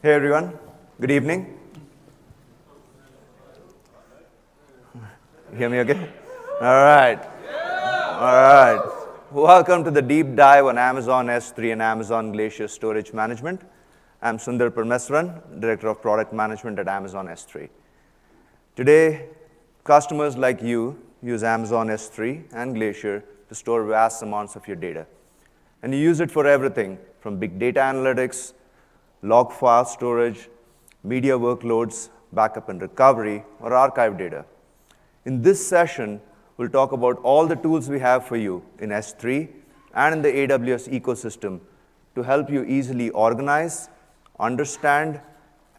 Hey everyone, good evening. You hear me okay? All right. Welcome to the deep dive on Amazon S3 and Amazon Glacier Storage Management. I'm Sundar Parmeswaran, Director of Product Management at Amazon S3. Today, customers like you use Amazon S3 and Glacier to store vast amounts of your data. And you use it for everything from big data analytics, log file storage, media workloads, backup and recovery, or archive data. In this session, we'll talk about all the tools we have for you in S3 and in the AWS ecosystem to help you easily organize, understand,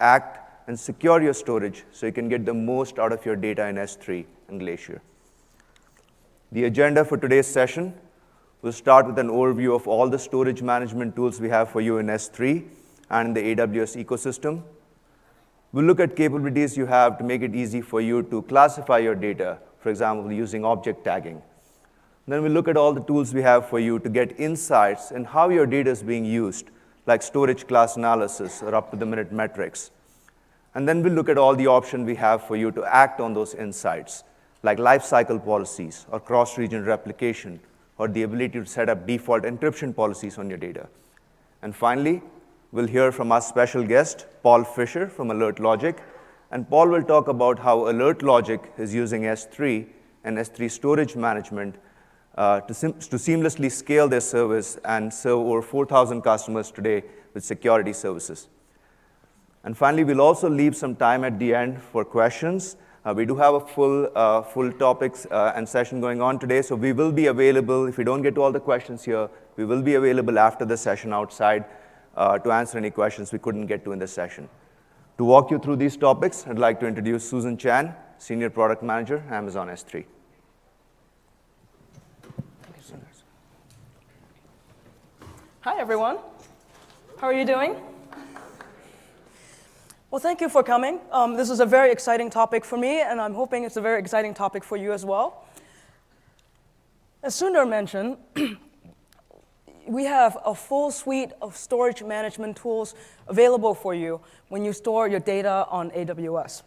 act, and secure your storage so you can get the most out of your data in S3 and Glacier. The agenda for today's session will start with an overview of all the storage management tools we have for you in S3 and in the AWS ecosystem. We'll look at capabilities you have to make it easy for you to classify your data, for example, using object tagging. Then we'll look at all the tools we have for you to get insights in how your data is being used, like storage class analysis or up-to-the-minute metrics. And then we'll look at all the options we have for you to act on those insights, like Lifecycle Policies or Cross-Region Replication, or the ability to set up default encryption policies on your data. And finally, we'll hear from our special guest, Paul Fisher from Alert Logic, and Paul will talk about how Alert Logic is using S3 and S3 storage management to seamlessly scale their service and serve over 4,000 customers today with security services. And finally, we'll also leave some time at the end for questions. We do have a full topics and session going on today, so we will be available. If we don't get to all the questions here, we will be available after the session outside to answer any questions we couldn't get to in this session. To walk you through these topics, I'd like to introduce Susan Chan, Senior Product Manager, Amazon S3. Hi, everyone. How are you doing? Well, thank you for coming. This is a very exciting topic for me, and I'm hoping it's a very exciting topic for you as well. As Sundar mentioned, we have a full suite of storage management tools available for you when you store your data on AWS.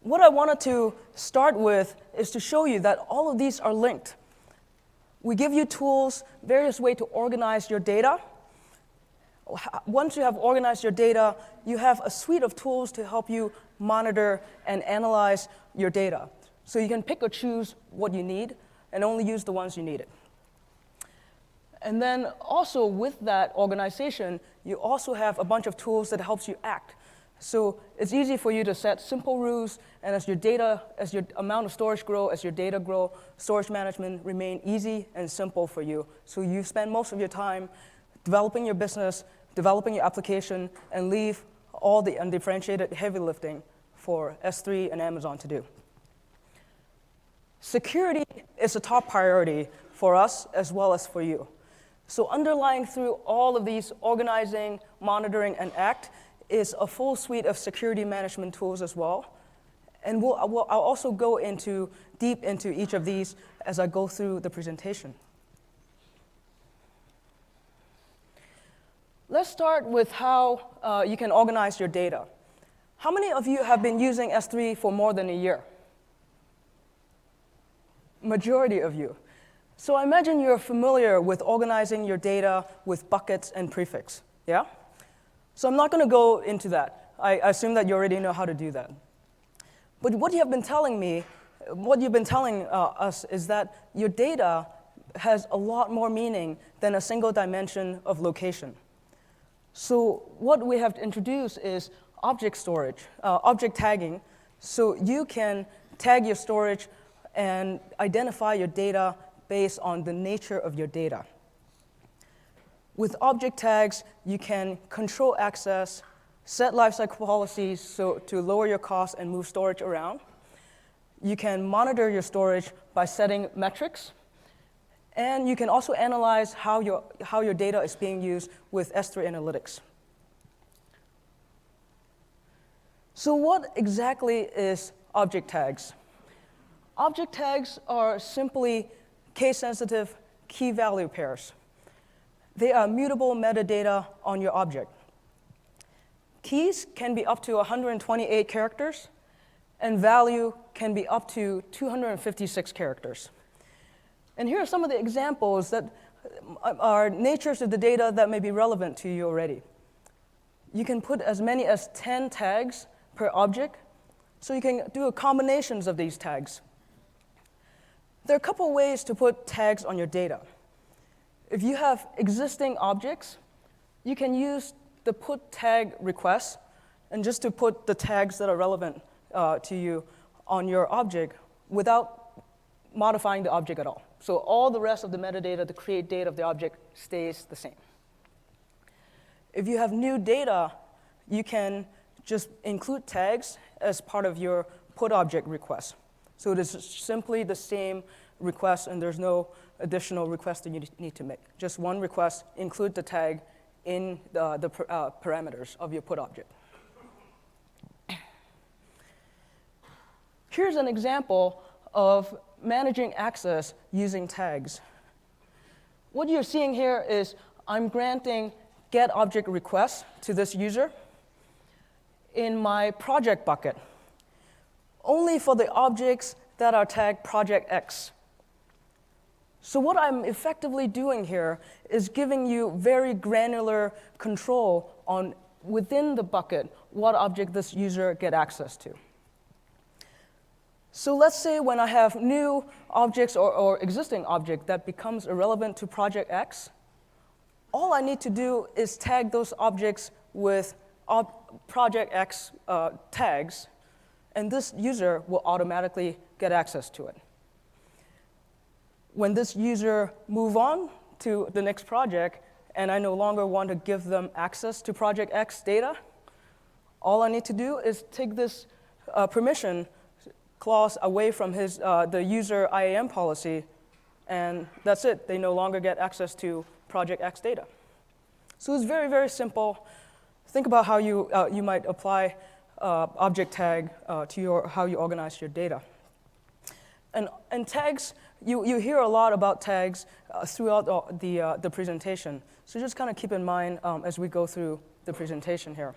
What I wanted to start with is to show you that all of these are linked. We give you tools, various ways to organize your data. Once you have organized your data, you have a suite of tools to help you monitor and analyze your data. So you can pick or choose what you need and only use the ones you need. And then also with that organization, you also have a bunch of tools that helps you act. So it's easy for you to set simple rules, and as your amount of storage grow, as your data grow, storage management remain easy and simple for you. So you spend most of your time developing your business, developing your application, and leave all the undifferentiated heavy lifting for S3 and Amazon to do. Security is a top priority for us as well as for you. So underlying through all of these organizing, monitoring, and act is a full suite of security management tools as well. And I'll also go deep into each of these as I go through the presentation. Let's start with how you can organize your data. How many of you have been using S3 for more than a year? Majority of you. So I imagine you're familiar with organizing your data with buckets and prefix, yeah? So I'm not going to go into that. I assume that you already know how to do that. But what you've been telling us is that your data has a lot more meaning than a single dimension of location. So what we have introduced is object storage, object tagging, so you can tag your storage and identify your data based on the nature of your data. With object tags, you can control access, set lifecycle policies to lower your costs and move storage around. You can monitor your storage by setting metrics. And you can also analyze how your data is being used with S3 Analytics. So what exactly is object tags? Object tags are simply case-sensitive key-value pairs. They are mutable metadata on your object. keys can be up to 128 characters, and value can be up to 256 characters. And here are some of the examples that are natures of the data that may be relevant to you already. You can put as many as 10 tags per object, so you can do combinations of these tags. There are a couple ways to put tags on your data. If you have existing objects, you can use the put tag request, and just to put the tags that are relevant to you on your object without modifying the object at all. So all the rest of the metadata, the create date of the object, stays the same. If you have new data, you can just include tags as part of your put object request. So it is simply the same request, and there's no additional request that you need to make. Just one request, include the tag in the parameters of your put object. Here's an example of managing access using tags. What you're seeing here is I'm granting get object request to this user in my project bucket, only for the objects that are tagged project X. So what I'm effectively doing here is giving you very granular control on within the bucket what object this user get access to. So let's say when I have new objects or existing object that becomes irrelevant to project X, all I need to do is tag those objects with project X tags, and this user will automatically get access to it. When this user move on to the next project, and I no longer want to give them access to project X data, all I need to do is take this permission clause away from the user IAM policy, and that's it. They no longer get access to project X data. So it's very, very simple. Think about how you might apply object tag to how you organize your data. And tags, you hear a lot about tags throughout the presentation. So just kind of keep in mind as we go through the presentation here.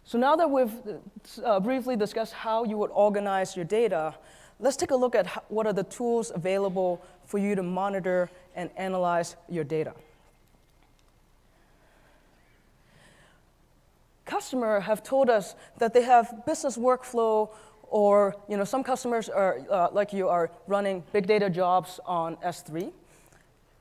So now that we've briefly discussed how you would organize your data, let's take a look at what are the tools available for you to monitor and analyze your data. Customers have told us that they have business workflow, or some customers are like you are running big data jobs on S3.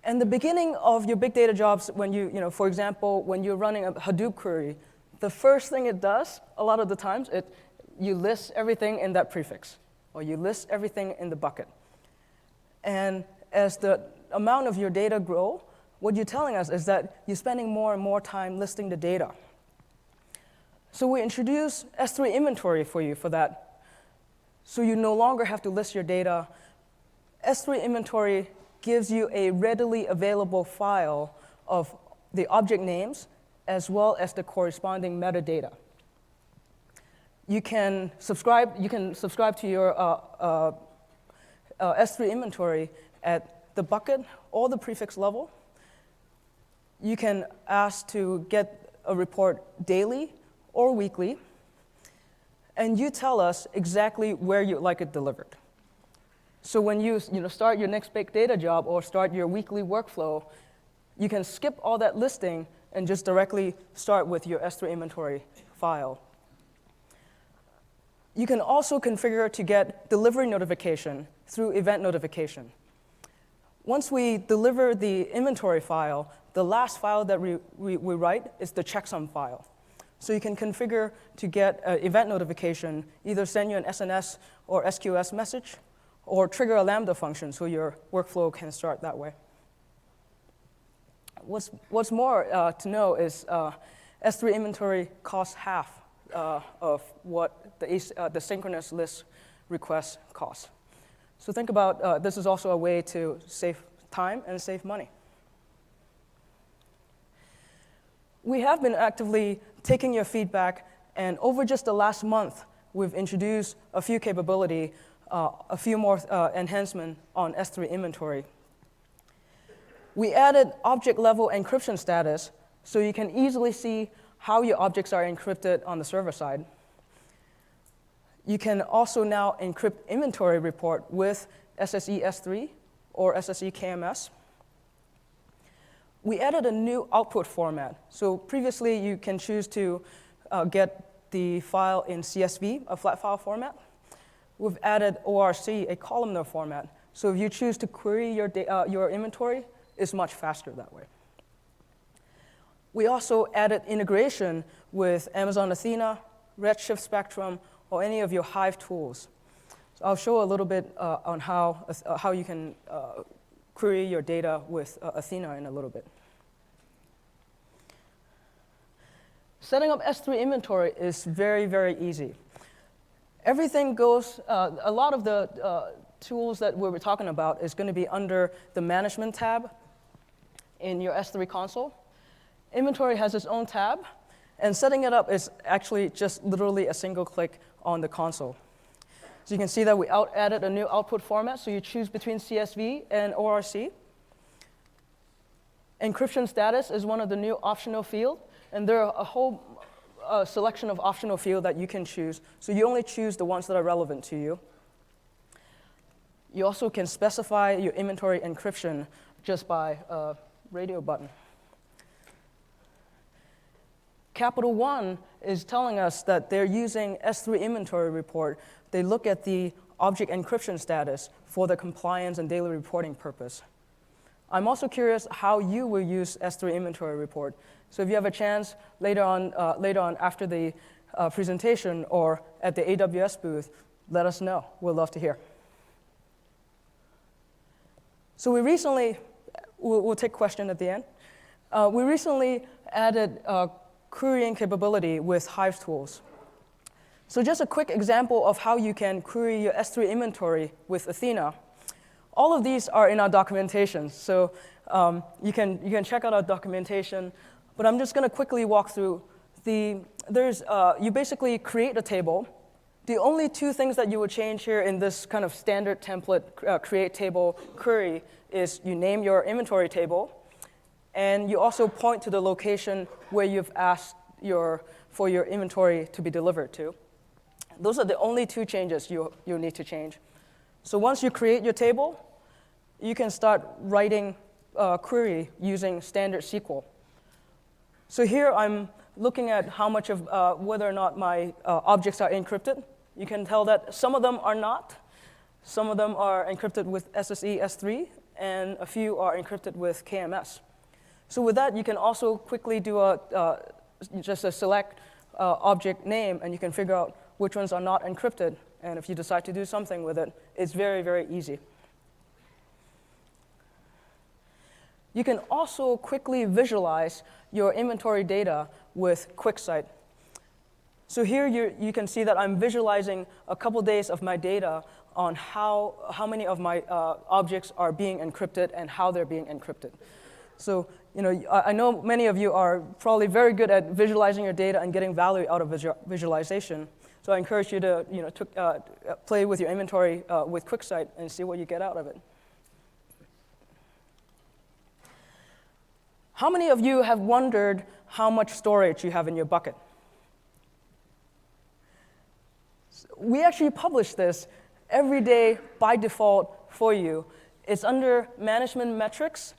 And the beginning of your big data jobs, when for example, when you're running a Hadoop query, the first thing it does, a lot of the times, you list everything in that prefix, or you list everything in the bucket. And as the amount of your data grow, what you're telling us is that you're spending more and more time listing the data. So we introduce S3 inventory for you for that. So you no longer have to list your data. S3 inventory gives you a readily available file of the object names as well as the corresponding metadata. You can subscribe to your S3 inventory at the bucket or the prefix level. You can ask to get a report daily or weekly, and you tell us exactly where you'd like it delivered. So when you start your next big data job or start your weekly workflow, you can skip all that listing and just directly start with your S3 inventory file. You can also configure to get delivery notification through event notification. Once we deliver the inventory file, the last file that we write is the checksum file. So you can configure to get an event notification, either send you an SNS or SQS message, or trigger a Lambda function so your workflow can start that way. What's more to know is S3 inventory costs half of what the synchronous list request costs. So think about this is also a way to save time and save money. We have been actively taking your feedback, and over just the last month, we've introduced a few capability, a few more enhancement on S3 inventory. We added object-level encryption status so you can easily see how your objects are encrypted on the server side. You can also now encrypt inventory report with SSE S3 or SSE KMS. We added a new output format. So previously, you can choose to get the file in CSV, a flat file format. We've added ORC, a columnar format. So if you choose to query your inventory, it's much faster that way. We also added integration with Amazon Athena, Redshift Spectrum, or any of your Hive tools. So I'll show a little bit on how you can query your data with Athena in a little bit. Setting up S3 inventory is very, very easy. Everything goes, a lot of the tools that we were talking about is going to be under the Management tab in your S3 console. Inventory has its own tab, and setting it up is actually just literally a single click on the console. So you can see that we added a new output format, so you choose between CSV and ORC. Encryption status is one of the new optional fields, and there are a whole selection of optional fields that you can choose, so you only choose the ones that are relevant to you. You also can specify your inventory encryption just by a radio button. Capital One is telling us that they're using S3 inventory report. They look at the object encryption status for the compliance and daily reporting purpose. I'm also curious how you will use S3 inventory report. So if you have a chance later on after the presentation or at the AWS booth, let us know. We'd love to hear. So we recently, we'll take question at the end. We recently added querying capability with Hive tools. So just a quick example of how you can query your S3 inventory with Athena. All of these are in our documentation, so you can check out our documentation. But I'm just going to quickly walk through. You basically create a table. The only two things that you would change here in this kind of standard template create table query is you name your inventory table, and you also point to the location where you've asked for your inventory to be delivered to. Those are the only two changes you'll need to change. So once you create your table, you can start writing query using standard SQL. So here I'm looking at how much of whether or not my objects are encrypted. You can tell that some of them are not. Some of them are encrypted with SSE S3, and a few are encrypted with KMS. So with that, you can also quickly do just a select object name, and you can figure out which ones are not encrypted. And if you decide to do something with it, it's very, very easy. You can also quickly visualize your inventory data with QuickSight. So here you can see that I'm visualizing a couple days of my data on how many of my objects are being encrypted and how they're being encrypted. So I know many of you are probably very good at visualizing your data and getting value out of visualization. So I encourage you to play with your inventory with QuickSight and see what you get out of it. How many of you have wondered how much storage you have in your bucket? We actually publish this every day by default for you. It's under Management Metrics,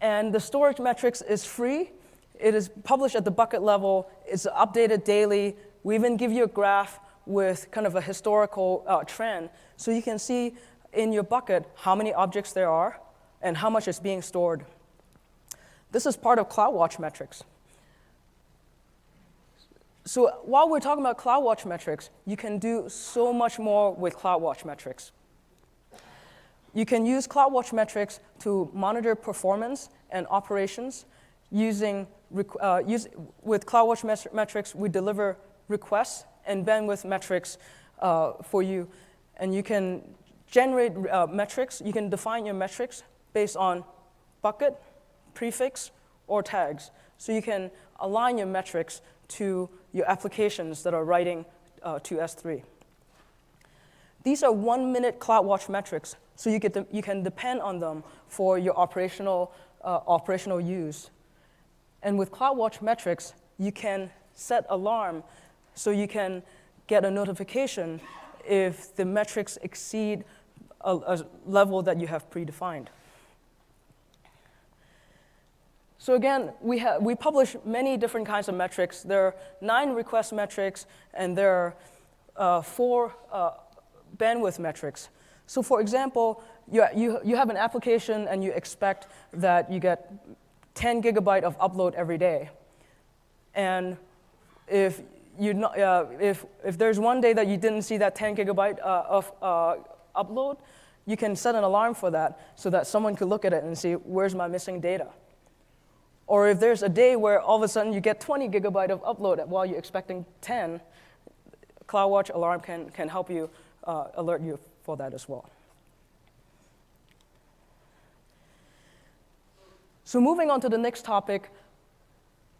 and the storage metrics is free. It is published at the bucket level. It's updated daily. We even give you a graph with kind of a historical trend, so you can see in your bucket how many objects there are and how much is being stored. This is part of CloudWatch metrics. So while we're talking about CloudWatch metrics, you can do so much more with CloudWatch metrics. You can use CloudWatch metrics to monitor performance and operations. With CloudWatch metrics, we deliver requests and bandwidth metrics for you. And you can generate metrics. You can define your metrics based on bucket, prefix, or tags. So you can align your metrics to your applications that are writing to S3. These are 1-minute CloudWatch metrics, so you can depend on them for your operational use. And with CloudWatch metrics, you can set alarm so you can get a notification if the metrics exceed a level that you have predefined. So again, we publish many different kinds of metrics. There are 9 request metrics, and there are 4 bandwidth metrics. So for example, you have an application, and you expect that you get 10 gigabyte of upload every day. And if there's one day that you didn't see that 10 gigabyte of upload, you can set an alarm for that so that someone could look at it and see, where's my missing data? Or if there's a day where all of a sudden you get 20 gigabyte of upload while you're expecting 10, CloudWatch Alarm can help you alert you for that as well. So moving on to the next topic,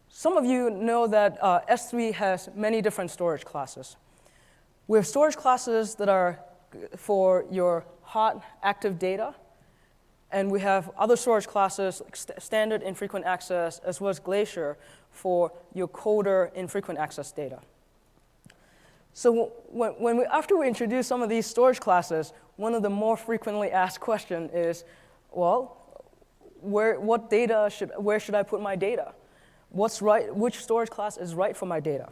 some of you know that S3 has many different storage classes. We have storage classes that are for your hot, active data. And we have other storage classes, like standard infrequent access, as well as Glacier for your colder infrequent access data. So after we introduce some of these storage classes, one of the more frequently asked questions is, well, where should I put my data? What's right? Which storage class is right for my data?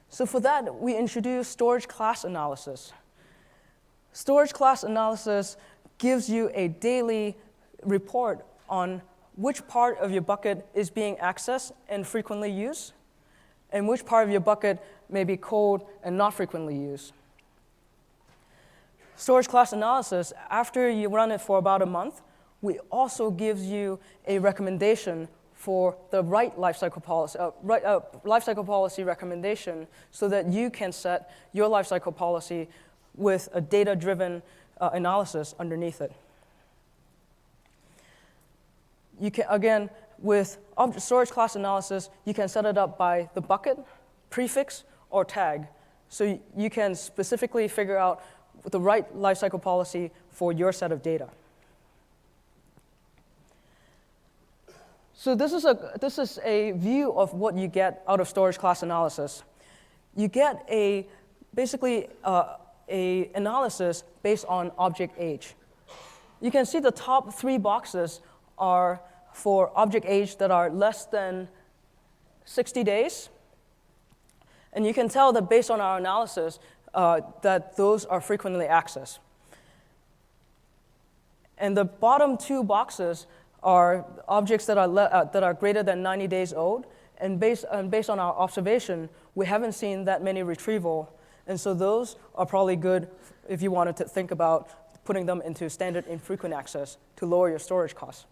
So for that, we introduce storage class analysis. Storage class analysis gives you a daily report on which part of your bucket is being accessed and frequently used, and which part of your bucket may be cold and not frequently used. Storage class analysis, after you run it for about a month, we also gives you a recommendation for the right lifecycle policy recommendation so that you can set your lifecycle policy with a data-driven analysis underneath it. You can, again, with storage class analysis, you can set it up by the bucket, prefix, or tag. So you can specifically figure out the right lifecycle policy for your set of data. So this is a view of what you get out of storage class analysis. You get basically a analysis based on object age. You can see the top 3 boxes are for object age that are less than 60 days. And you can tell that based on our analysis that those are frequently accessed. And the bottom 2 boxes are objects that are greater than 90 days old. And based on our observation, we haven't seen that many retrieval. And so those are probably good if you wanted to think about putting them into standard infrequent access to lower your storage costs.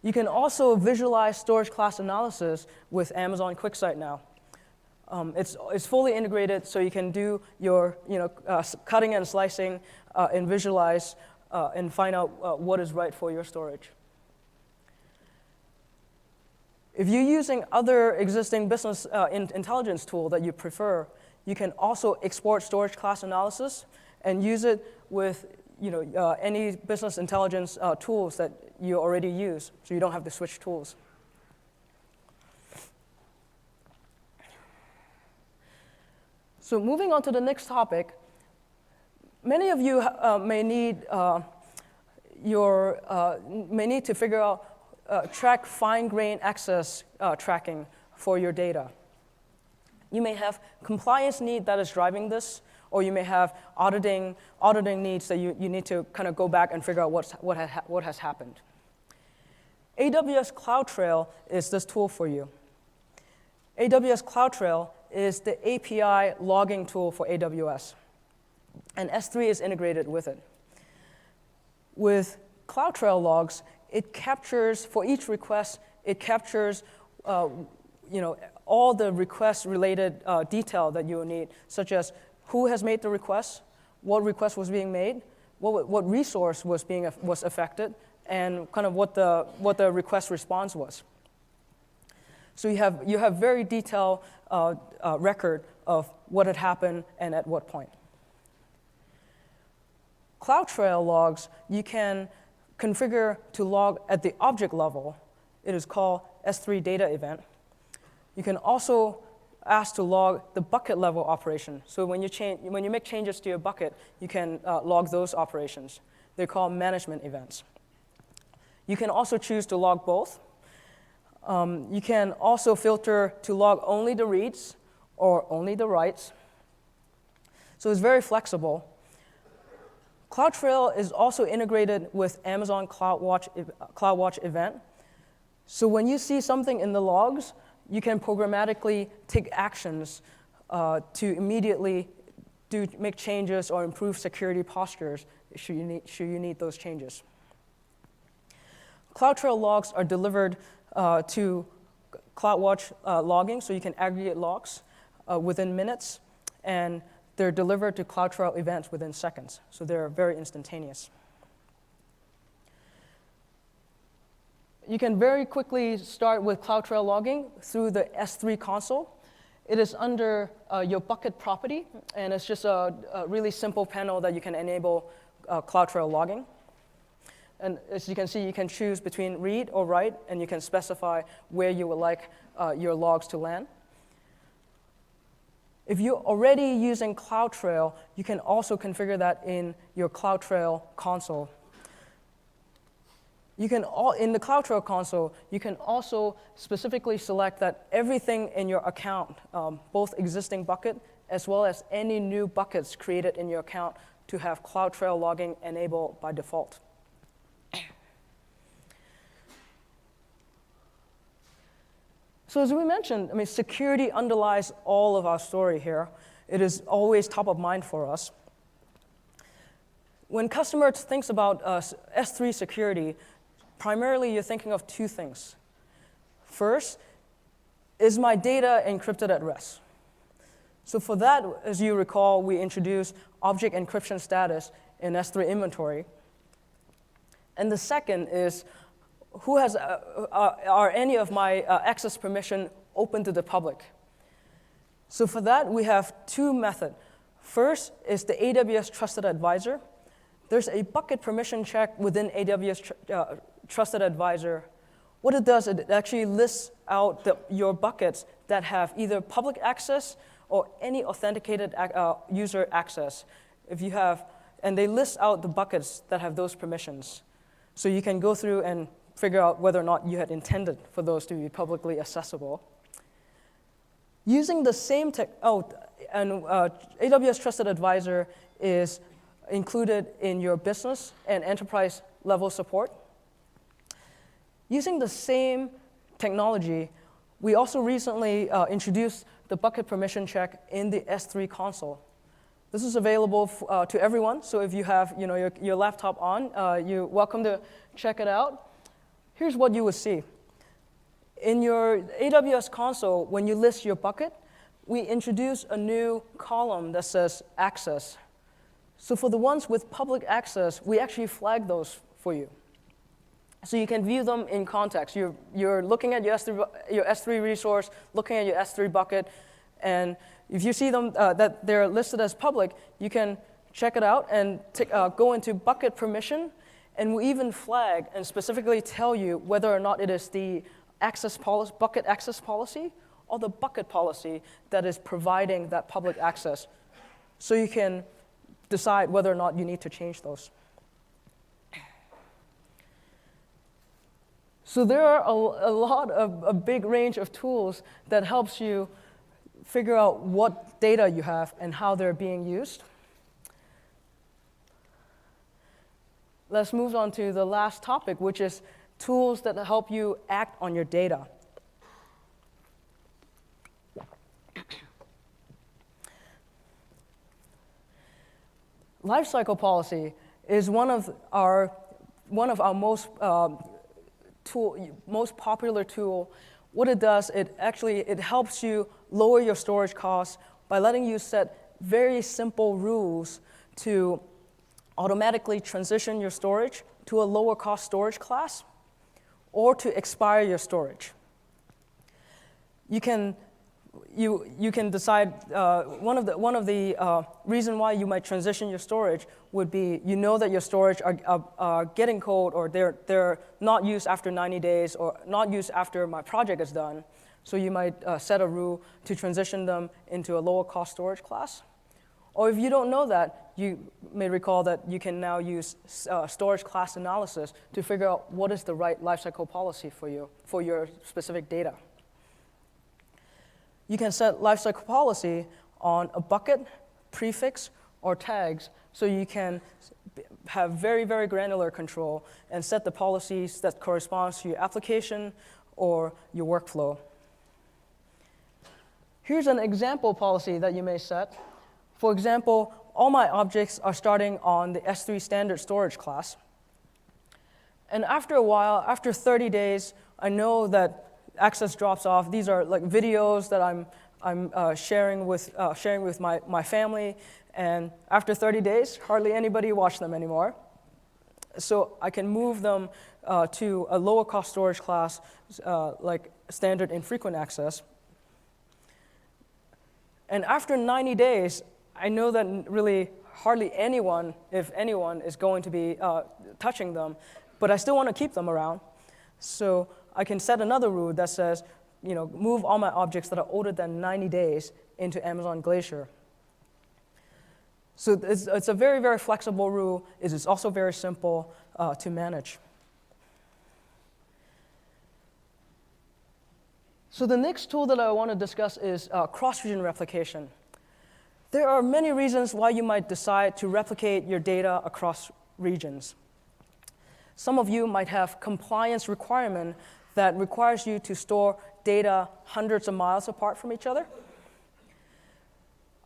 You can also visualize storage class analysis with Amazon QuickSight now. It's fully integrated, so you can do your cutting and slicing and visualize and find out what is right for your storage. If you're using other existing business intelligence tool that you prefer, you can also export storage class analysis and use it with any business intelligence tools that you already use, so you don't have to switch tools. So moving on to the next topic, many of you may need to figure out track fine-grained access tracking for your data. You may have compliance need that is driving this, or you may have auditing needs that you need to kind of go back and figure out what has happened. AWS CloudTrail is this tool for you. AWS CloudTrail is the API logging tool for AWS, and S3 is integrated with it. With CloudTrail logs, it captures, for each request, it captures all the request-related detail that you will need, such as who has made the request, what request was being made, what resource was affected, and kind of what the request response was. So you have very detailed record of what had happened and at what point. CloudTrail logs, you can configure to log at the object level, it is called S3 data event. You can also ask to log the bucket level operation. So when you make changes to your bucket, you can log those operations. They're called management events. You can also choose to log both. You can also filter to log only the reads or only the writes. So it's very flexible. CloudTrail is also integrated with Amazon CloudWatch event. So when you see something in the logs, you can programmatically take actions to immediately make changes or improve security postures should you need those changes. CloudTrail logs are delivered to CloudWatch logging, so you can aggregate logs within minutes, and they're delivered to CloudTrail events within seconds, so they're very instantaneous. You can very quickly start with CloudTrail logging through the S3 console. It is under your bucket property, and it's just a really simple panel that you can enable CloudTrail logging. And as you can see, you can choose between read or write, and you can specify where you would like your logs to land. If you're already using CloudTrail, you can also configure that in your CloudTrail console. In the CloudTrail console, you can also specifically select that everything in your account, both existing bucket as well as any new buckets created in your account, to have CloudTrail logging enabled by default. So as we mentioned, security underlies all of our story here. It is always top of mind for us. When customers think about S3 security, primarily you're thinking of two things. First, is my data encrypted at rest? So for that, as you recall, we introduced object encryption status in S3 inventory. And the second is, are any of my access permission open to the public? So for that, we have two methods. First is the AWS Trusted Advisor. There's a bucket permission check within AWS Trusted Advisor. What it does, it actually lists out your buckets that have either public access or any authenticated user access. And they list out the buckets that have those permissions. So you can go through and figure out whether or not you had intended for those to be publicly accessible. Using the same AWS Trusted Advisor is included in your business and enterprise level support. Using the same technology, we also recently introduced the bucket permission check in the S3 console. This is available to everyone, so if you have your laptop on, you're welcome to check it out. Here's what you will see. In your AWS console, when you list your bucket, we introduce a new column that says access. So for the ones with public access, we actually flag those for you. So you can view them in context. You're looking at your S3 resource, looking at your S3 bucket, and if you see them that they're listed as public, you can check it out and go into bucket permission, and we'll even flag and specifically tell you whether or not it is the bucket access policy or the bucket policy that is providing that public access. So you can decide whether or not you need to change those. So there are a big range of tools that helps you figure out what data you have and how they're being used. Let's move on to the last topic, which is tools that help you act on your data. Lifecycle policy is one of our most popular tool. What it does, it helps you lower your storage costs by letting you set very simple rules to automatically transition your storage to a lower cost storage class or to expire your storage. You can you can decide, one of the reason why you might transition your storage would be you know that your storage are getting cold, or they're not used after 90 days or not used after my project is done. So you might set a rule to transition them into a lower cost storage class. Or if you don't know that, you may recall that you can now use storage class analysis to figure out what is the right lifecycle policy for you, for your specific data. You can set lifecycle policy on a bucket, prefix, or tags, so you can have very, very granular control and set the policies that corresponds to your application or your workflow. Here's an example policy that you may set. For example, all my objects are starting on the S3 standard storage class. And after a while, after 30 days, I know that access drops off. These are like videos that I'm sharing with my family. And after 30 days, hardly anybody watch them anymore. So I can move them to a lower cost storage class, like standard infrequent access. And after 90 days, I know that really hardly anyone, if anyone, is going to be touching them, but I still want to keep them around. So I can set another rule that says, move all my objects that are older than 90 days into Amazon Glacier. So it's a very, very flexible rule. It is also very simple to manage. So the next tool that I want to discuss is cross-region replication. There are many reasons why you might decide to replicate your data across regions. Some of you might have compliance requirement that requires you to store data hundreds of miles apart from each other.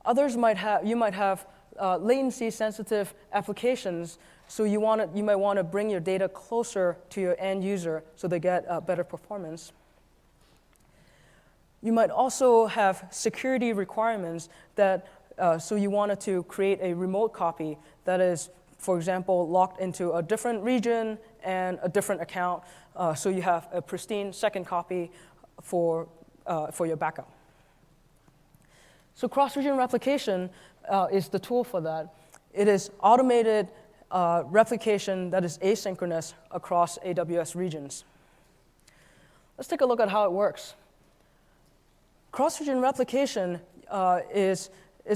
Others might have latency-sensitive applications, so you might want to bring your data closer to your end user so they get better performance. You might also have security requirements that so you wanted to create a remote copy that is, for example, locked into a different region and a different account, so you have a pristine second copy for your backup. So cross-region replication is the tool for that. It is automated replication that is asynchronous across AWS regions. Let's take a look at how it works. Cross-region replication is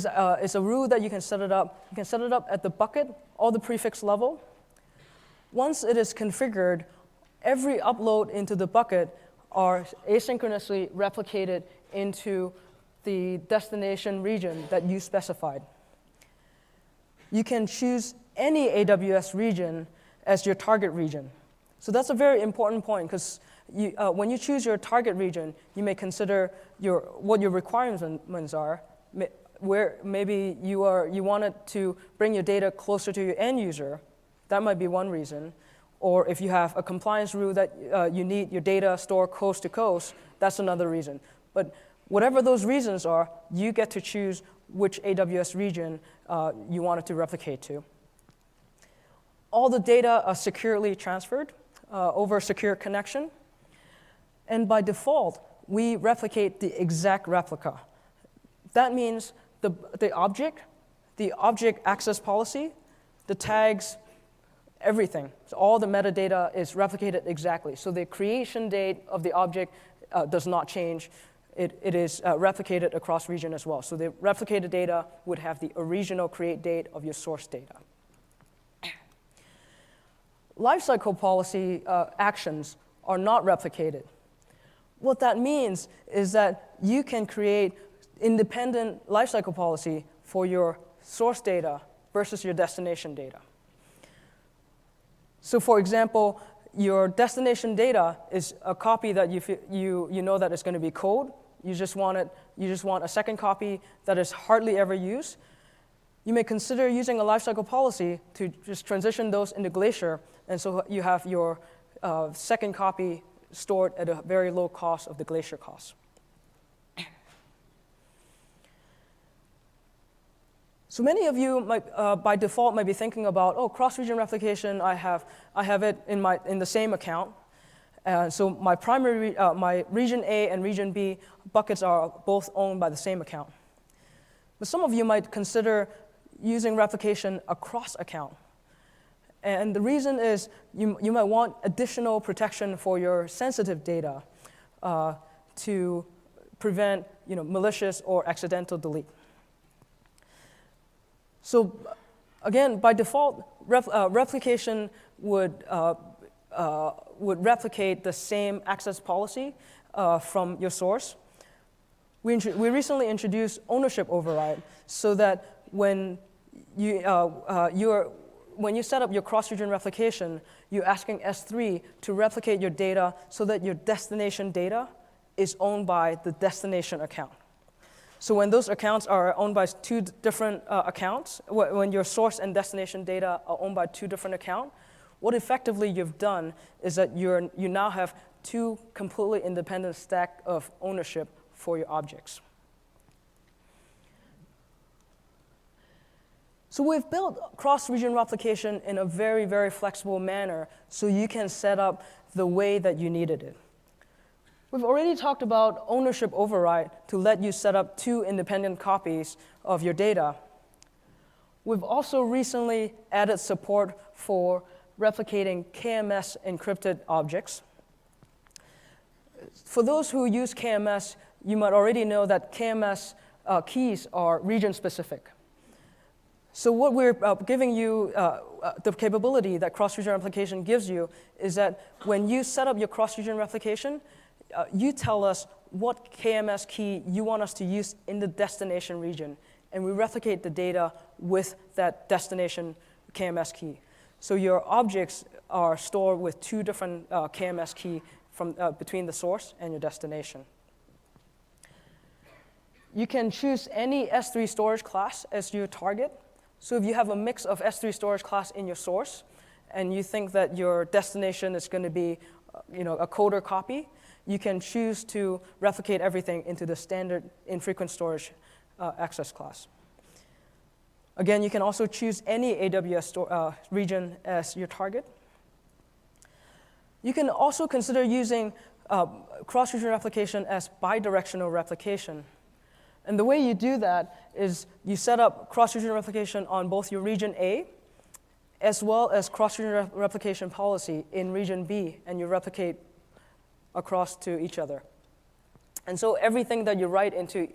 a rule that you can set it up. You can set it up at the bucket or the prefix level. Once it is configured, every upload into the bucket are asynchronously replicated into the destination region that you specified. You can choose any AWS region as your target region. So that's a very important point, because when you choose your target region, you may consider what your requirements are, where maybe you wanted to bring your data closer to your end user. That might be one reason. Or if you have a compliance rule that you need your data stored coast to coast, that's another reason. But whatever those reasons are, you get to choose which AWS region you want it to replicate to. All the data are securely transferred over a secure connection. And by default, we replicate the exact replica. That means the object access policy, the tags, everything. So all the metadata is replicated exactly. So the creation date of the object does not change. It is replicated across region as well. So the replicated data would have the original create date of your source data. Lifecycle policy actions are not replicated. What that means is that you can create independent lifecycle policy for your source data versus your destination data. So for example, your destination data is a copy that you know that it's going to be cold. You just want a second copy that is hardly ever used. You may consider using a lifecycle policy to just transition those into Glacier, and so you have your second copy stored at a very low cost of the Glacier cost. So many of you might, by default, might be thinking about, oh, cross-region replication. I have it in the same account, So my region A and region B buckets are both owned by the same account. But some of you might consider using replication across account. And the reason is you might want additional protection for your sensitive data to prevent malicious or accidental delete. So again, by default, replication would replicate the same access policy from your source. We recently introduced ownership override so that when you set up your cross-region replication, you're asking S3 to replicate your data so that your destination data is owned by the destination account. So when those accounts are owned by two different accounts, when your source and destination data are owned by two different accounts, what effectively you've done is that you now have two completely independent stack of ownership for your objects. So we've built cross-region replication in a very, very flexible manner so you can set up the way that you needed it. We've already talked about ownership override to let you set up two independent copies of your data. We've also recently added support for replicating KMS encrypted objects. For those who use KMS, you might already know that KMS keys are region-specific. So what we're giving you, the capability that cross-region replication gives you is that when you set up your cross-region replication, you tell us what KMS key you want us to use in the destination region, and we replicate the data with that destination KMS key. So your objects are stored with two different KMS key from between the source and your destination. You can choose any S3 storage class as your target. So if you have a mix of S3 storage class in your source, and you think that your destination is going to be a coder copy, you can choose to replicate everything into the standard infrequent storage access class. Again, you can also choose any AWS region as your target. You can also consider using cross-region replication as bidirectional replication. And the way you do that is you set up cross-region replication on both your region A as well as cross-region replication policy in region B, and you replicate across to each other. And so everything that you write into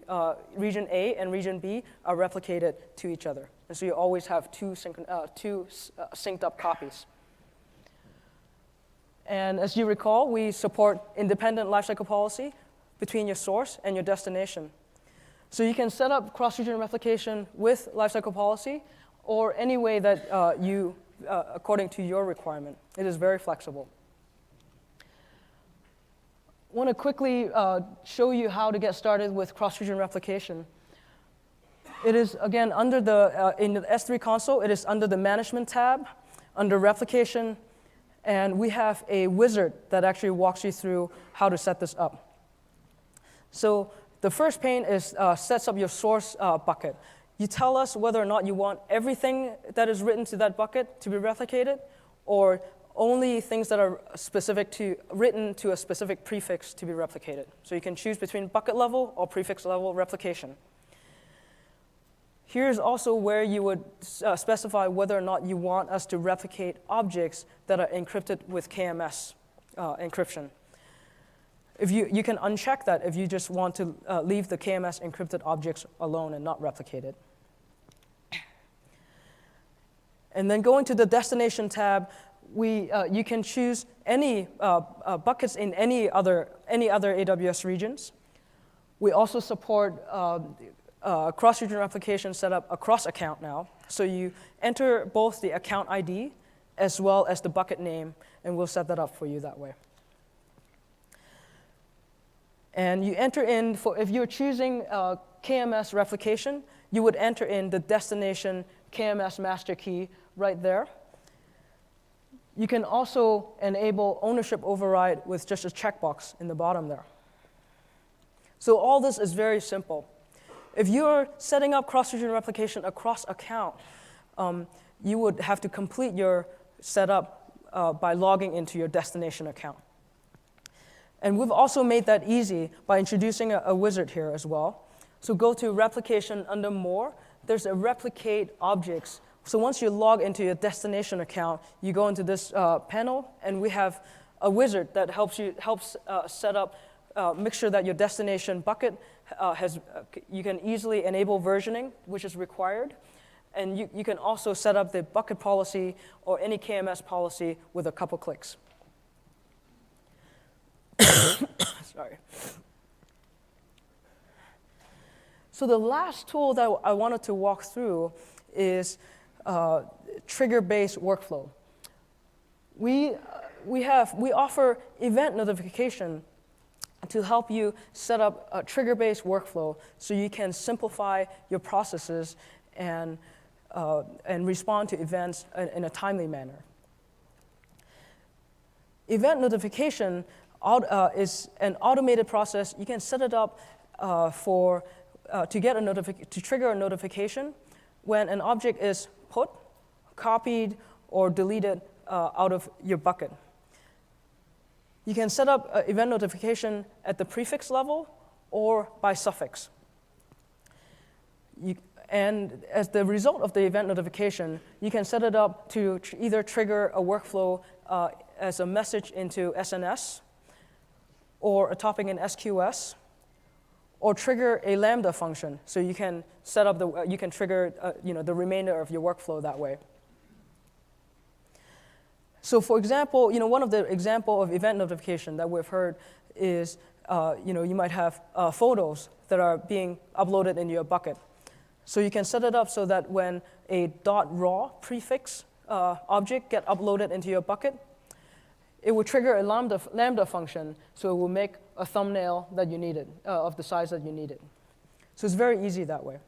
region A and region B are replicated to each other. And so you always have two synced up copies. And as you recall, we support independent lifecycle policy between your source and your destination. So you can set up cross-region replication with lifecycle policy or any way that according to your requirement. It is very flexible. I want to quickly show you how to get started with cross-region replication. It is, again, under in the S3 console, it is under the Management tab, under Replication, and we have a wizard that actually walks you through how to set this up. So the first pane is sets up your source bucket. You tell us whether or not you want everything that is written to that bucket to be replicated, or only things that are written to a specific prefix to be replicated. So you can choose between bucket level or prefix level replication. Here's also where you would specify whether or not you want us to replicate objects that are encrypted with KMS encryption. If you can uncheck that if you just want to leave the KMS encrypted objects alone and not replicate it. And then going to the Destination tab, you can choose any buckets in any other AWS regions. We also support cross-region replication set up across account now. So you enter both the account ID as well as the bucket name, and we'll set that up for you that way. And you enter in, if you're choosing KMS replication, you would enter in the destination KMS master key right there. You can also enable ownership override with just a checkbox in the bottom there. So all this is very simple. If you're setting up cross-region replication across account, you would have to complete your setup by logging into your destination account. And we've also made that easy by introducing a wizard here as well. So go to Replication under More. There's a Replicate Objects. So once you log into your destination account, you go into this panel, and we have a wizard that helps set up, make sure that your destination bucket you can easily enable versioning, which is required. And you can also set up the bucket policy or any KMS policy with a couple clicks. Sorry. So the last tool that I wanted to walk through is trigger-based workflow. We offer event notification to help you set up a trigger-based workflow so you can simplify your processes and respond to events in a timely manner. Event notification is an automated process. You can set it up to trigger a notification when an object is put, copied, or deleted out of your bucket. You can set up an event notification at the prefix level or by suffix. And as the result of the event notification, you can set it up to either trigger a workflow as a message into SNS, or a topic in SQS, or trigger a Lambda function. So you can set up you can trigger the remainder of your workflow that way. So for example, one of the example of event notification that we've heard is, you might have photos that are being uploaded into your bucket. So you can set it up so that when a .raw prefix object get uploaded into your bucket, it will trigger a Lambda function, so it will make a thumbnail that you needed, of the size that you needed. So it's very easy that way.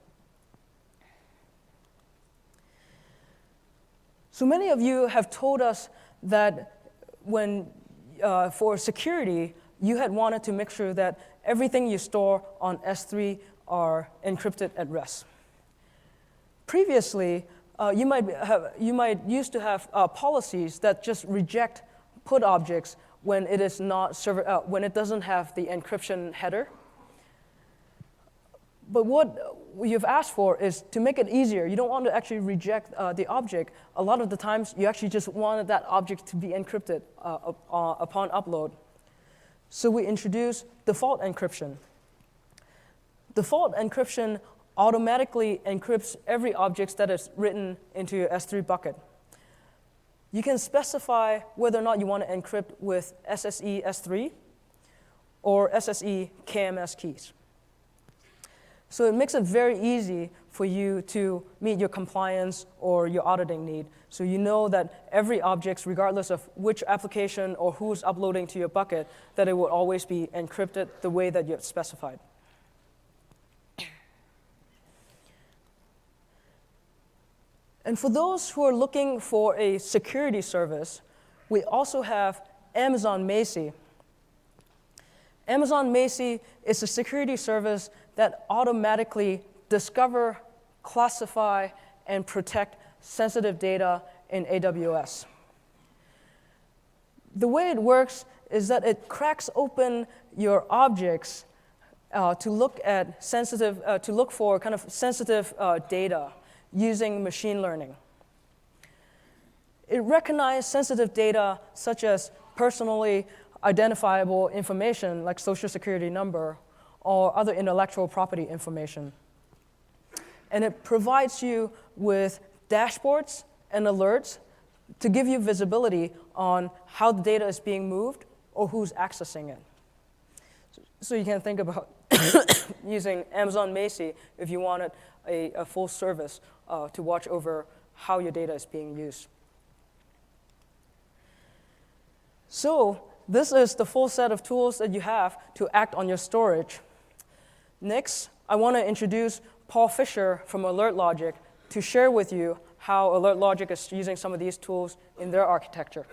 So many of you have told us that for security, you had wanted to make sure that everything you store on S3 are encrypted at rest. Previously, you might used to have policies that just reject put objects when it is not when it doesn't have the encryption header. But what you've asked for is to make it easier. You don't want to actually reject the object. A lot of the times, you actually just wanted that object to be encrypted upon upload. So we introduced default encryption. Default encryption automatically encrypts every object that is written into your S3 bucket. You can specify whether or not you want to encrypt with SSE S3 or SSE KMS keys. So it makes it very easy for you to meet your compliance or your auditing need. So you know that every object, regardless of which application or who's uploading to your bucket, that it will always be encrypted the way that you have specified. And for those who are looking for a security service, we also have Amazon Macie. Amazon Macie is a security service that automatically discover, classify, and protect sensitive data in AWS. The way it works is that it cracks open your objects to look for kind of sensitive data using machine learning. It recognizes sensitive data such as personally identifiable information like social security number or other intellectual property information. And it provides you with dashboards and alerts to give you visibility on how the data is being moved or who's accessing it. So you can think about using Amazon Macie if you wanted a full service to watch over how your data is being used. So this is the full set of tools that you have to act on your storage. Next, I want to introduce Paul Fisher from AlertLogic to share with you how AlertLogic is using some of these tools in their architecture.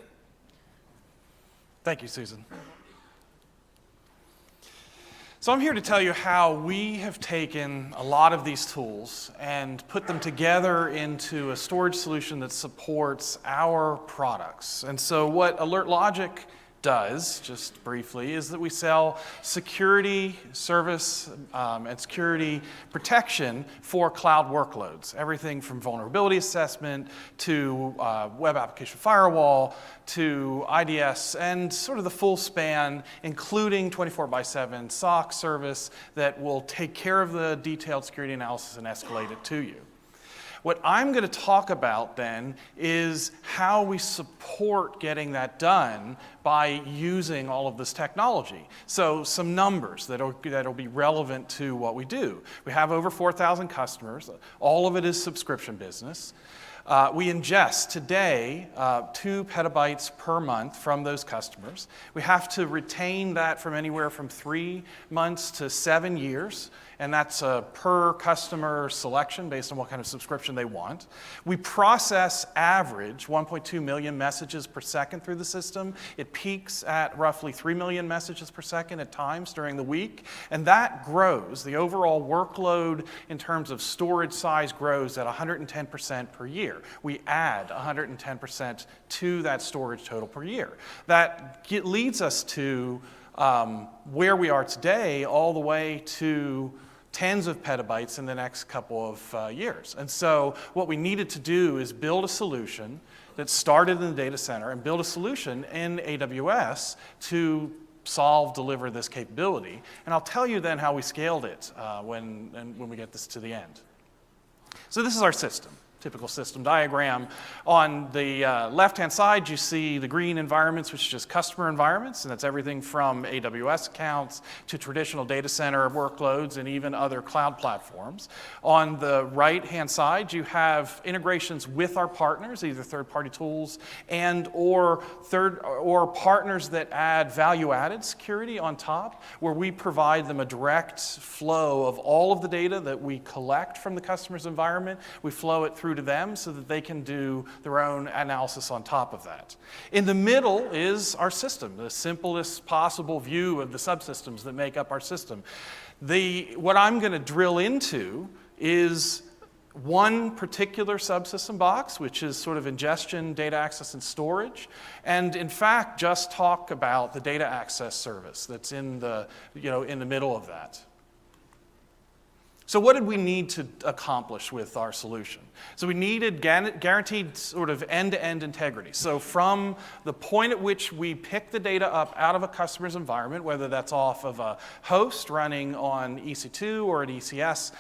Thank you, Susan. So I'm here to tell you how we have taken a lot of these tools and put them together into a storage solution that supports our products. And so what AlertLogic does, just briefly, is that we sell security service and security protection for cloud workloads. Everything from vulnerability assessment to web application firewall to IDS and sort of the full span, including 24/7 SOC service that will take care of the detailed security analysis and escalate it to you. What I'm going to talk about then is how we support getting that done by using all of this technology. So some numbers that'll be relevant to what we do. We have over 4,000 customers. All of it is subscription business. We ingest today 2 petabytes per month from those customers. We have to retain that from anywhere from 3 months to 7 years, and that's a per customer selection based on what kind of subscription they want. We process average 1.2 million messages per second through the system. It peaks at roughly 3 million messages per second at times during the week, and that grows. The overall workload in terms of storage size grows at 110% per year. We add 110% to that storage total per year. That leads us to where we are today, all the way to tens of petabytes in the next couple of years. And so what we needed to do is build a solution that started in the data center and build a solution in AWS to deliver this capability. And I'll tell you then how we scaled it when we get this to the end. So this is our system. Typical system diagram. On the left-hand side, you see the green environments, which is just customer environments, and that's everything from AWS accounts to traditional data center workloads and even other cloud platforms. On the right-hand side, you have integrations with our partners, either third-party tools and or partners that add value-added security on top, where we provide them a direct flow of all of the data that we collect from the customer's environment. We flow it through to them so that they can do their own analysis on top of that. In the middle is our system, the simplest possible view of the subsystems that make up our system. What I'm going to drill into is one particular subsystem box, which is sort of ingestion, data access, and storage, and in fact just talk about the data access service that's in the middle of that. So what did we need to accomplish with our solution? So we needed guaranteed sort of end-to-end integrity. So from the point at which we pick the data up out of a customer's environment, whether that's off of a host running on EC2 or an ECS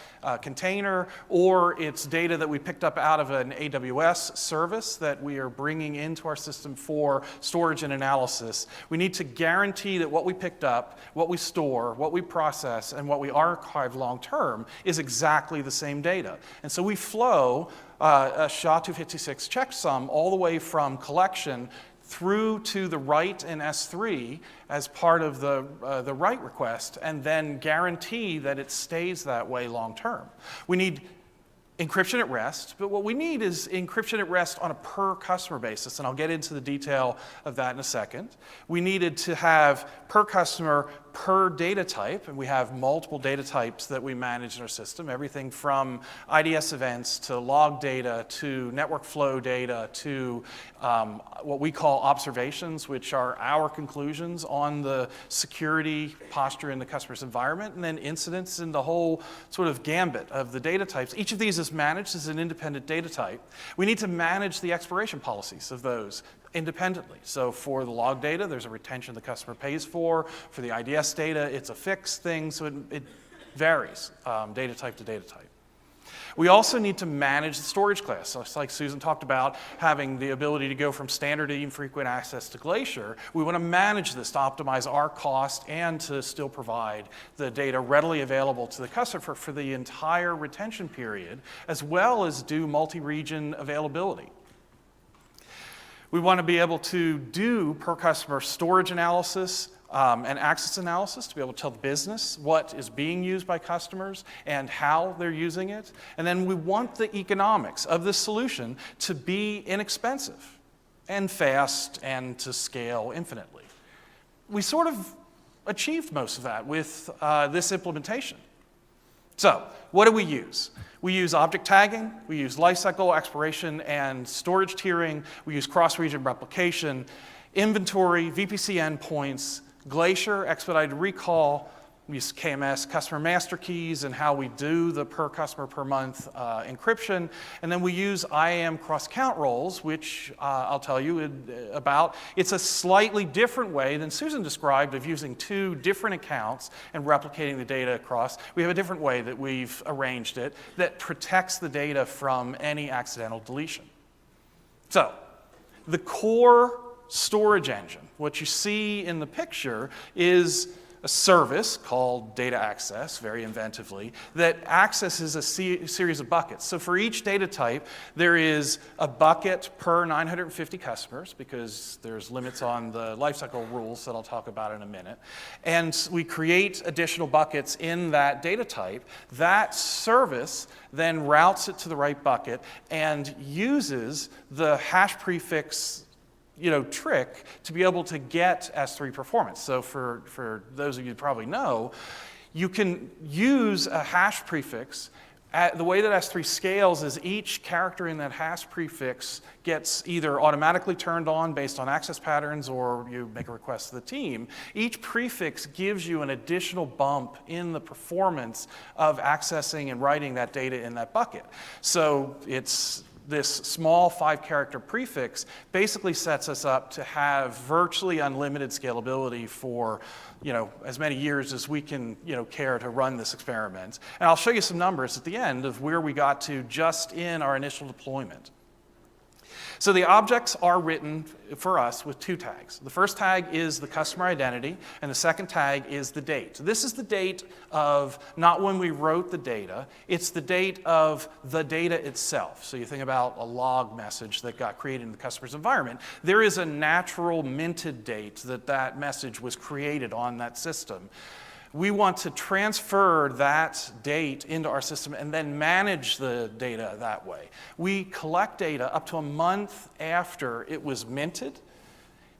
container, or it's data that we picked up out of an AWS service that we are bringing into our system for storage and analysis, we need to guarantee that what we picked up, what we store, what we process, and what we archive long-term is exactly the same data. And so we flow a SHA-256 checksum all the way from collection through to the write in S3 as part of the write request, and then guarantee that it stays that way long term. We need encryption at rest, but what we need is encryption at rest on a per customer basis, and I'll get into the detail of that in a second. We needed to have per customer, per data type, and we have multiple data types that we manage in our system, everything from IDS events to log data to network flow data to what we call observations, which are our conclusions on the security posture in the customer's environment, and then incidents in the whole sort of gambit of the data types. Each of these is managed as an independent data type. We need to manage the expiration policies of those independently. So for the log data, there's a retention the customer pays for. For the IDS data, it's a fixed thing, so it varies data type to data type. We also need to manage the storage class. So it's like Susan talked about, having the ability to go from standard to infrequent access to Glacier. We want to manage this to optimize our cost and to still provide the data readily available to the customer for the entire retention period, as well as do multi-region availability. We want to be able to do per customer storage analysis and access analysis to be able to tell the business what is being used by customers and how they're using it. And then we want the economics of this solution to be inexpensive and fast and to scale infinitely. We sort of achieved most of that with this implementation. So what do we use? We use object tagging, we use lifecycle, expiration, and storage tiering, we use cross-region replication. inventory, VPC endpoints, Glacier, expedited recall, we use KMS, customer master keys, and how we do the per customer per month encryption. And then we use IAM cross-account roles, which I'll tell you about. It's a slightly different way than Susan described of using two different accounts and replicating the data across. We have a different way that we've arranged it that protects the data from any accidental deletion. So, the core storage engine, what you see in the picture is a service called data access, very inventively, that accesses a series of buckets. So for each data type, there is a bucket per 950 customers, because there's limits on the lifecycle rules that I'll talk about in a minute. And we create additional buckets in that data type. That service then routes it to the right bucket and uses the hash prefix trick to be able to get S3 performance. So for those of you who probably know, you can use a hash prefix. The way that S3 scales is each character in that hash prefix gets either automatically turned on based on access patterns, or you make a request to the team. Each prefix gives you an additional bump in the performance of accessing and writing that data in that bucket. So it's this small 5-character prefix basically sets us up to have virtually unlimited scalability for as many years as we can care to run this experiment. And I'll show you some numbers at the end of where we got to just in our initial deployment. So the objects are written for us with 2 tags. The first tag is the customer identity, and the second tag is the date. This is the date of not when we wrote the data, it's the date of the data itself. So you think about a log message that got created in the customer's environment. There is a natural minted date that message was created on that system. We want to transfer that date into our system and then manage the data that way. We collect data up to a month after it was minted,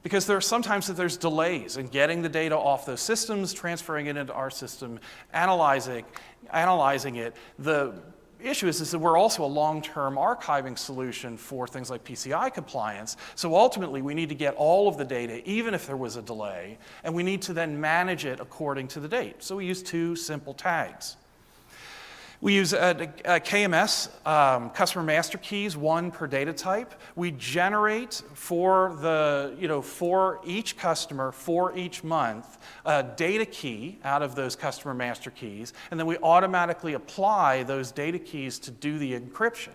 because there are sometimes that there's delays in getting the data off those systems, transferring it into our system, analyzing it. The issue is that we're also a long-term archiving solution for things like PCI compliance. So ultimately, we need to get all of the data, even if there was a delay, and we need to then manage it according to the date. So we use 2 simple tags. We use a KMS, customer master keys, 1 per data type. We generate for each customer, for each month, a data key out of those customer master keys, and then we automatically apply those data keys to do the encryption.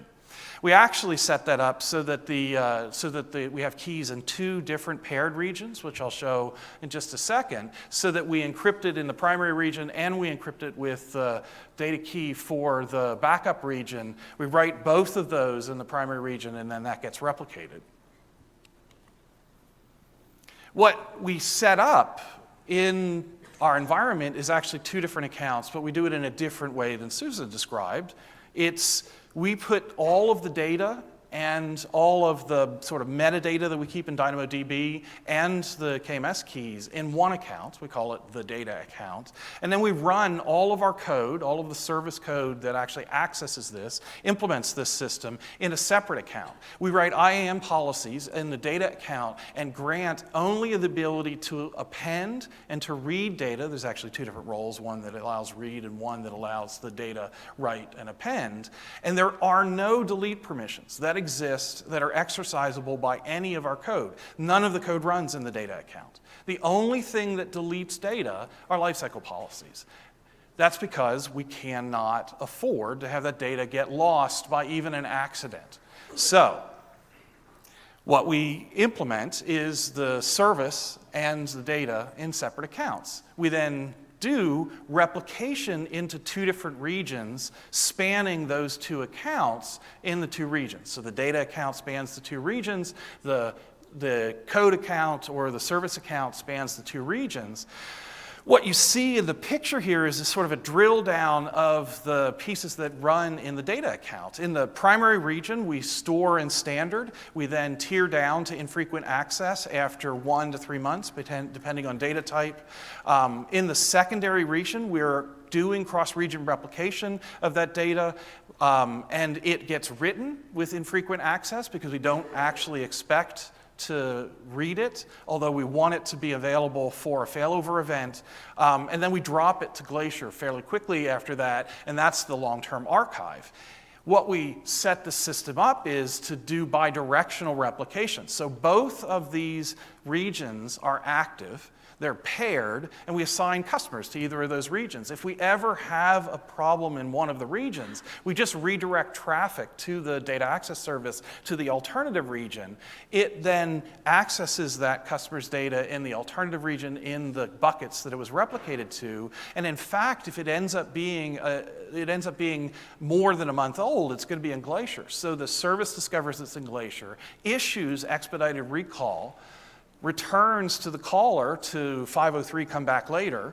We actually set that up so that we have keys in 2 different paired regions, which I'll show in just a second, so that we encrypt it in the primary region and we encrypt it with the data key for the backup region. We write both of those in the primary region, and then that gets replicated. What we set up in our environment is actually 2 different accounts, but we do it in a different way than Susan described. We put all of the data and all of the sort of metadata that we keep in DynamoDB and the KMS keys in 1 account. We call it the data account. And then we run all of our code, all of the service code that actually accesses this, implements this system in a separate account. We write IAM policies in the data account and grant only the ability to append and to read data. There's actually 2 different roles, one that allows read and one that allows the data write and append. And there are no delete permissions that exist that are exercisable by any of our code. None of the code runs in the data account. The only thing that deletes data are lifecycle policies. That's because we cannot afford to have that data get lost by even an accident. So, what we implement is the service and the data in separate accounts. We then do replication into 2 different regions, spanning those 2 accounts in the 2 regions. So the data account spans the 2 regions, the code account or the service account spans the 2 regions. What you see in the picture here is a sort of a drill down of the pieces that run in the data account. In the primary region, we store in standard. We then tier down to infrequent access after 1 to 3 months, depending on data type. In the secondary region, we're doing cross-region replication of that data, and it gets written with infrequent access because we don't actually expect to read it, although we want it to be available for a failover event. And then we drop it to Glacier fairly quickly after that, and that's the long-term archive. What we set the system up is to do bidirectional replication. So both of these regions are active. They're paired, and we assign customers to either of those regions. If we ever have a problem in one of the regions, we just redirect traffic to the data access service to the alternative region. It then accesses that customer's data in the alternative region in the buckets that it was replicated to. And in fact, if it ends up being more than a month old, it's going to be in Glacier. So the service discovers it's in Glacier, issues expedited recall, returns to the caller to 503 come back later.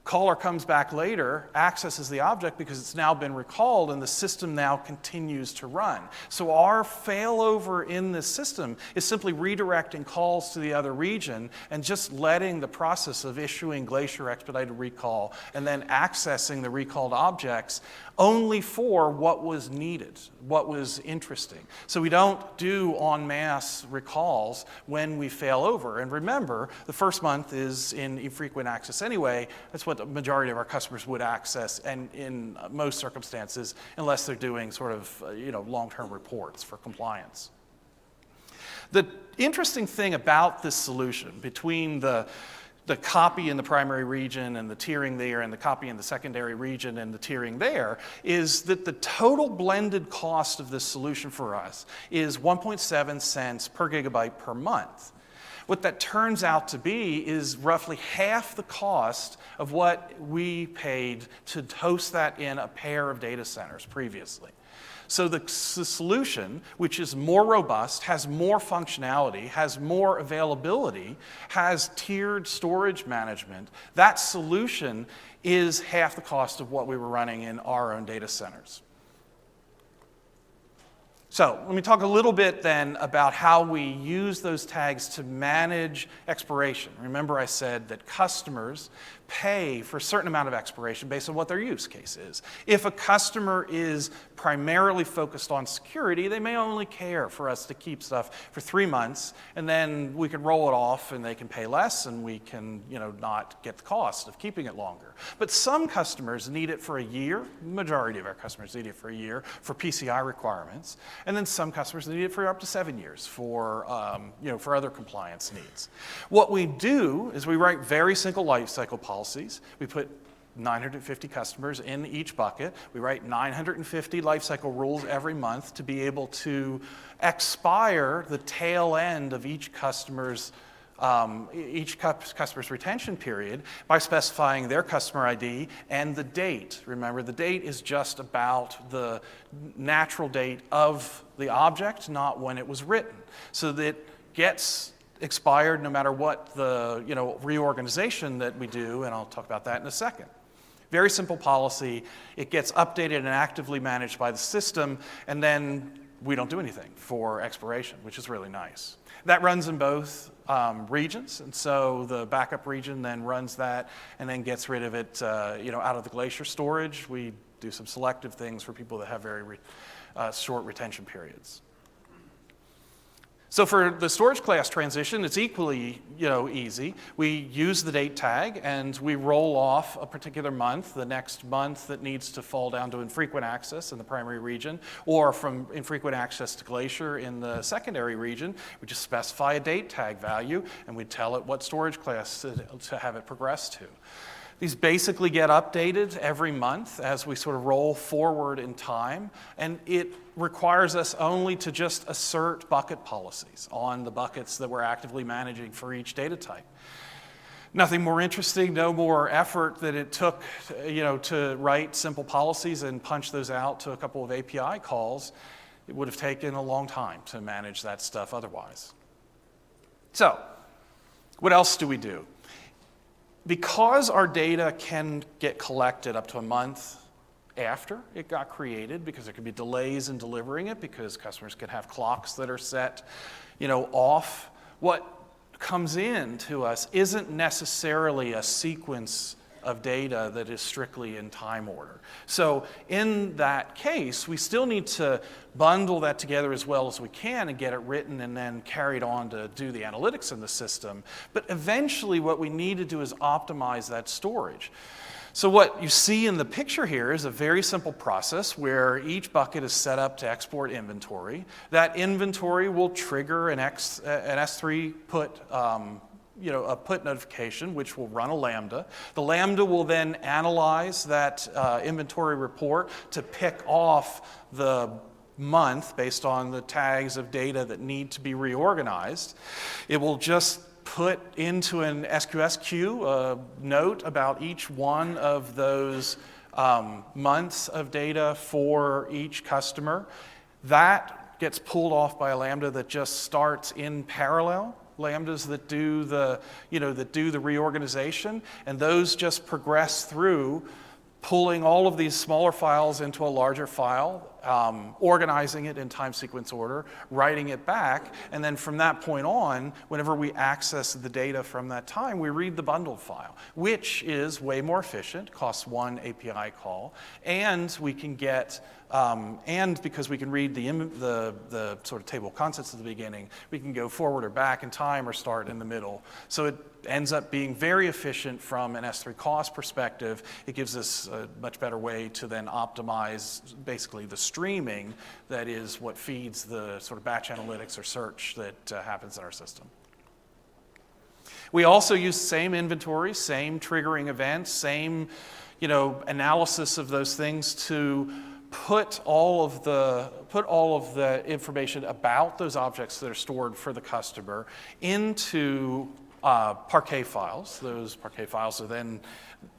Caller comes back later, accesses the object because it's now been recalled, and the system now continues to run. So our failover in this system is simply redirecting calls to the other region and just letting the process of issuing Glacier expedited recall and then accessing the recalled objects only for what was needed, what was interesting. So we don't do en masse recalls when we fail over. And remember, the first month is in infrequent access anyway. That's what the majority of our customers would access, and in most circumstances, unless they're doing sort of long-term reports for compliance. The interesting thing about this solution, between the copy in the primary region and the tiering there, and the copy in the secondary region and the tiering there, is that the total blended cost of this solution for us is 1.7 cents per gigabyte per month. What that turns out to be is roughly half the cost of what we paid to host that in a pair of data centers previously. So the solution, which is more robust, has more functionality, has more availability, has tiered storage management, that solution is half the cost of what we were running in our own data centers. So let me talk a little bit then about how we use those tags to manage expiration. Remember I said that customers pay for a certain amount of expiration based on what their use case is. If a customer is primarily focused on security, they may only care for us to keep stuff for 3 months, and then we can roll it off and they can pay less, and we can not get the cost of keeping it longer. But some customers need it for a year. The majority of our customers need it for a year for PCI requirements. And then some customers need it for up to 7 years for other compliance needs. What we do is we write very simple lifecycle policies. We put 950 customers in each bucket. We write 950 lifecycle rules every month to be able to expire the tail end of each customer's retention period by specifying their customer ID and the date. Remember, the date is just about the natural date of the object, not when it was written. So that it gets expired no matter what the reorganization that we do, and I'll talk about that in a second. Very simple policy. It gets updated and actively managed by the system, and then we don't do anything for expiration, which is really nice. That runs in both regions, and so the backup region then runs that and then gets rid of it out of the Glacier storage. We do some selective things for people that have very short retention periods. So for the storage class transition, it's equally easy. We use the date tag and we roll off a particular month, the next month that needs to fall down to infrequent access in the primary region, or from infrequent access to Glacier in the secondary region. We just specify a date tag value and we tell it what storage class to have it progress to. These basically get updated every month as we sort of roll forward in time, and it requires us only to just assert bucket policies on the buckets that we're actively managing for each data type. Nothing more interesting, no more effort that it took to write simple policies and punch those out to a couple of API calls. It would have taken a long time to manage that stuff otherwise. So, what else do we do? Because our data can get collected up to a month after it got created, because there could be delays in delivering it, because customers can have clocks that are set, off, what comes in to us isn't necessarily a sequence of data that is strictly in time order. So in that case, we still need to bundle that together as well as we can and get it written and then carried on to do the analytics in the system. But eventually what we need to do is optimize that storage. So what you see in the picture here is a very simple process where each bucket is set up to export inventory. That inventory will trigger an S3 put, a put notification, which will run a Lambda. The Lambda will then analyze that inventory report to pick off the month based on the tags of data that need to be reorganized. It will just put into an SQS queue a note about each one of those months of data for each customer. That gets pulled off by a Lambda that just starts in parallel. Lambdas that do the reorganization, and those just progress through pulling all of these smaller files into a larger file, organizing it in time sequence order, writing it back, and then from that point on, whenever we access the data from that time, we read the bundled file, which is way more efficient, costs one API call, and we can get, and because we can read the sort of table of contents at the beginning, we can go forward or back in time or start in the middle. So it ends up being very efficient from an S3 cost perspective. It gives us a much better way to then optimize basically the streaming that is what feeds the sort of batch analytics or search that happens in our system. We also use the same inventory, same triggering events, same analysis of those things to put all of the information about those objects that are stored for the customer into Parquet files. Those Parquet files are then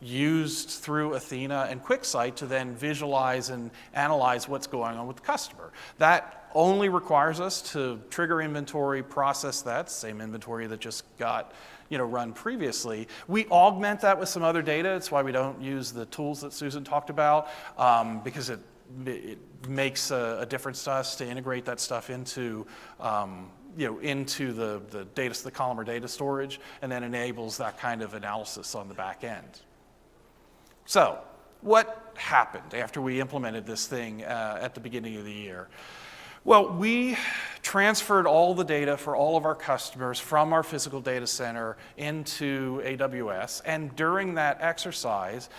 used through Athena and QuickSight to then visualize and analyze what's going on with the customer. That only requires us to trigger inventory, process that, same inventory that just got run previously. We augment that with some other data. It's why we don't use the tools that Susan talked about, because it makes a difference to us to integrate that stuff into into the data, the column or data storage, and then enables that kind of analysis on the back end. So what happened after we implemented this thing at the beginning of the year? Well, we transferred all the data for all of our customers from our physical data center into AWS, and during that exercise,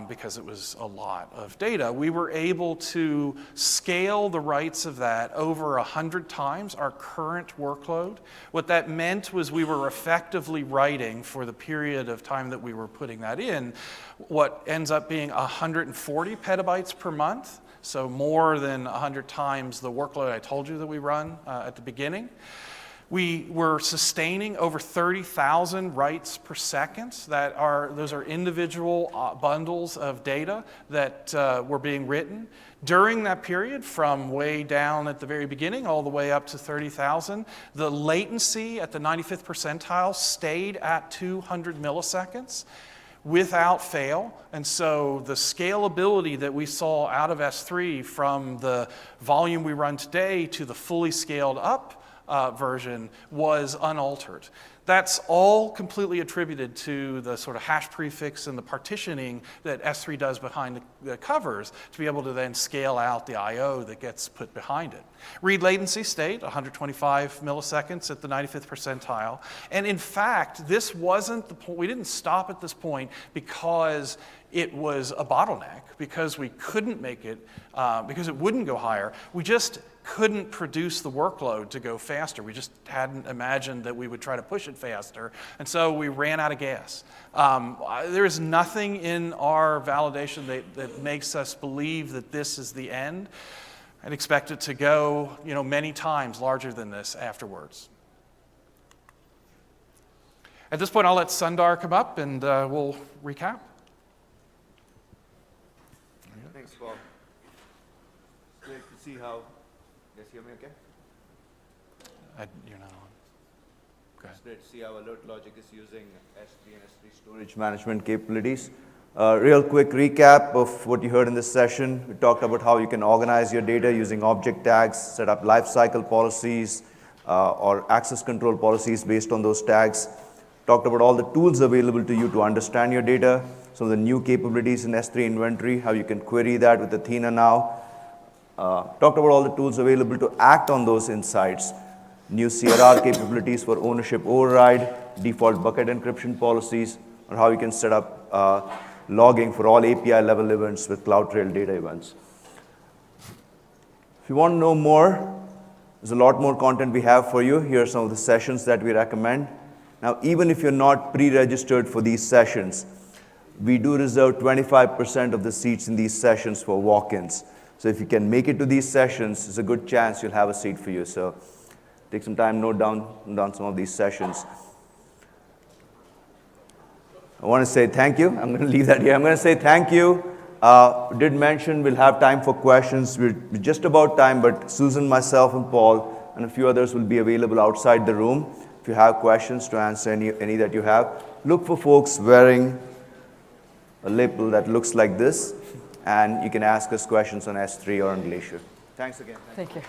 because it was a lot of data, we were able to scale the writes of that over 100 times our current workload. What that meant was we were effectively writing for the period of time that we were putting that in, what ends up being 140 petabytes per month. So more than 100 times the workload I told you that we run at the beginning. We were sustaining over 30,000 writes per second. Those are individual bundles of data that were being written. During that period, from way down at the very beginning all the way up to 30,000, the latency at the 95th percentile stayed at 200 milliseconds. Without fail, and so the scalability that we saw out of S3 from the volume we run today to the fully scaled up version was unaltered. That's all completely attributed to the sort of hash prefix and the partitioning that S3 does behind the covers to be able to then scale out the I/O that gets put behind it. Read latency stayed 125 milliseconds at the 95th percentile. And in fact, this wasn't the point, we didn't stop at this point because it was a bottleneck, because we couldn't make it, because it wouldn't go higher. We just couldn't produce the workload to go faster. We just hadn't imagined that we would try to push it faster, and so we ran out of gas. There is nothing in our validation that makes us believe that this is the end. I'd expect it to go, many times larger than this afterwards. At this point, I'll let Sundar come up and we'll recap. Thanks, Bob. It's great to see how. Yes, hear me okay? You're not on. Okay. It's great to see how Alert Logic is using S3 and S3 storage management capabilities. Real quick recap of what you heard in this session. We talked about how you can organize your data using object tags, set up lifecycle policies or access control policies based on those tags. Talked about all the tools available to you to understand your data. some of the new capabilities in S3 inventory, how you can query that with Athena now. Talked about all the tools available to act on those insights. New CRR capabilities for ownership override, default bucket encryption policies, or how you can set up logging for all API level events with CloudTrail data events. If you want to know more, there's a lot more content we have for you. Here are some of the sessions that we recommend. Now, even if you're not pre-registered for these sessions, we do reserve 25% of the seats in these sessions for walk-ins. So if you can make it to these sessions, there's a good chance you'll have a seat for you. So take some time, note down some of these sessions. I want to say thank you. I'm going to leave that here. I'm going to say thank you. Did mention we'll have time for questions. We're just about time, but Susan, myself, and Paul, and a few others will be available outside the room if you have questions to answer any that you have. Look for folks wearing a label that looks like this, and you can ask us questions on S3 or on Glacier. Thanks again. Thank you.